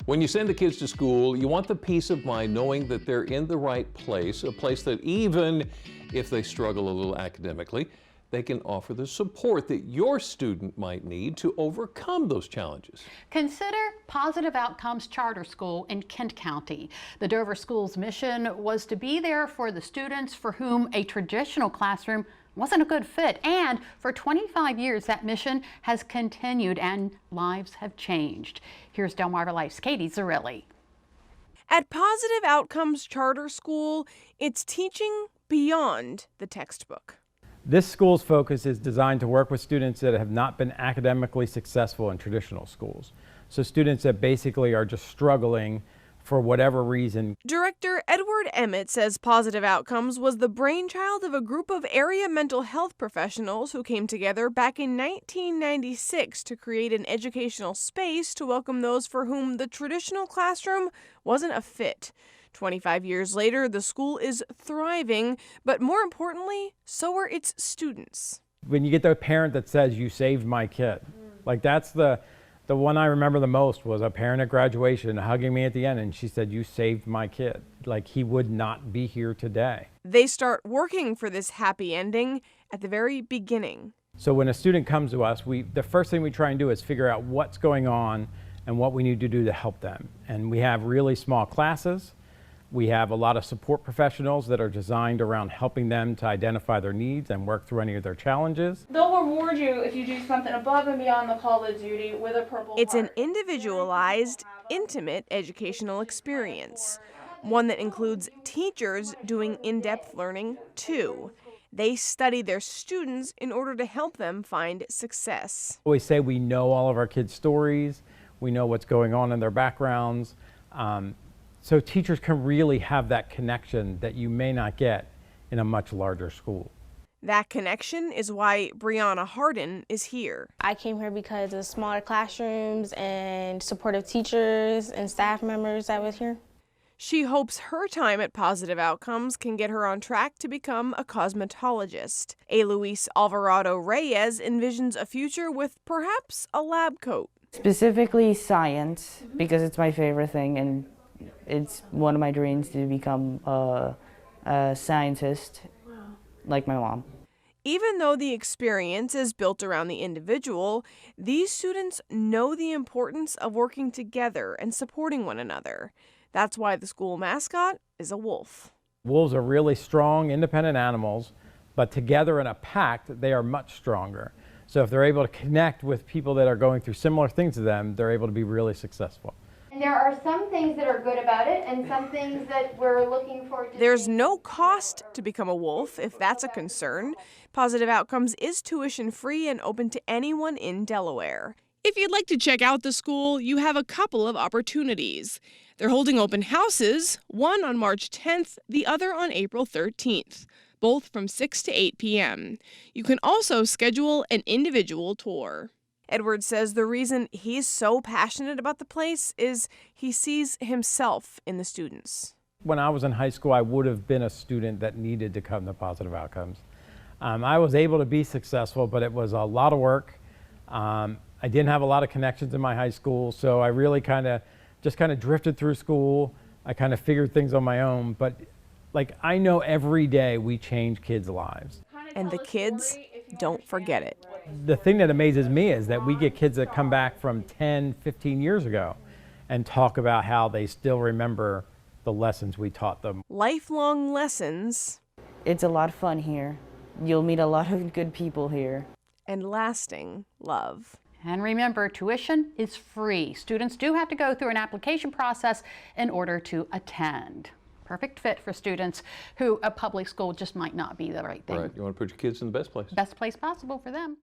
When you send the kids to school, you want the peace of mind knowing that they're in the right place, a place that even if they struggle a little academically, they can offer the support that your student might need to overcome those challenges. Consider Positive Outcomes Charter School in Kent County. The Dover School's mission was to be there for the students for whom a traditional classroom wasn't a good fit. And for 25 years, that mission has continued and lives have changed. Here's Delmarva Life's Katie Zarelli. At Positive Outcomes Charter School, it's teaching beyond the textbook. This school's focus is designed to work with students that have not been academically successful in traditional schools. So students that basically are just struggling for whatever reason. Director Edward Emmett says Positive Outcomes was the brainchild of a group of area mental health professionals who came together back in 1996 to create an educational space to welcome those for whom the traditional classroom wasn't a fit. 25 years later, the school is thriving, but more importantly, so are its students. When you get the parent that says, "You saved my kid," like that's the one I remember the most was a parent at graduation hugging me at the end, and she said, "You saved my kid." Like he would not be here today. They start working for this happy ending at the very beginning. So when a student comes to us, the first thing we try and do is figure out what's going on and what we need to do to help them. And we have really small classes. We have a lot of support professionals that are designed around helping them to identify their needs and work through any of their challenges. They'll reward you if you do something above and beyond the call of duty with a purple It's an heart. individualized, intimate educational experience, one that includes teachers doing in-depth learning too. They study their students in order to help them find success. We say we know all of our kids' stories, we know what's going on in their backgrounds. So teachers can really have that connection that you may not get in a much larger school. That connection is why Brianna Harden is here. I came here because of smaller classrooms and supportive teachers and staff members that was here. She hopes her time at Positive Outcomes can get her on track to become a cosmetologist. A Luis Alvarado Reyes envisions a future with perhaps a lab coat. Specifically science, because it's my favorite thing, and it's one of my dreams to become a scientist like my mom. Even though the experience is built around the individual, these students know the importance of working together and supporting one another. That's why the school mascot is a wolf. Wolves are really strong, independent animals, but together in a pack, they are much stronger. So if they're able to connect with people that are going through similar things to them, they're able to be really successful. And there are some things that are good about it and some things that we're looking forward to. There's no cost to become a wolf, if that's a concern. Positive Outcomes is tuition free and open to anyone in Delaware. If you'd like to check out the school, you have a couple of opportunities. They're holding open houses, one on March 10th, the other on April 13th, both from 6 to 8 p.m. You can also schedule an individual tour. Edward says the reason he's so passionate about the place is he sees himself in the students. When I was in high school, I would have been a student that needed to come to Positive Outcomes. I was able to be successful, but it was a lot of work. I didn't have a lot of connections in my high school, so I really just drifted through school. I kind of figured things on my own, but I know every day we change kids' lives. And the kids don't forget it. The thing that amazes me is that we get kids that come back from 10, 15 years ago and talk about how they still remember the lessons we taught them. Lifelong lessons. It's a lot of fun here. You'll meet a lot of good people here. And lasting love. And remember, tuition is free. Students do have to go through an application process in order to attend. Perfect fit for students who a public school just might not be the right thing. Right, you want to put your kids in the best place. Best place possible for them.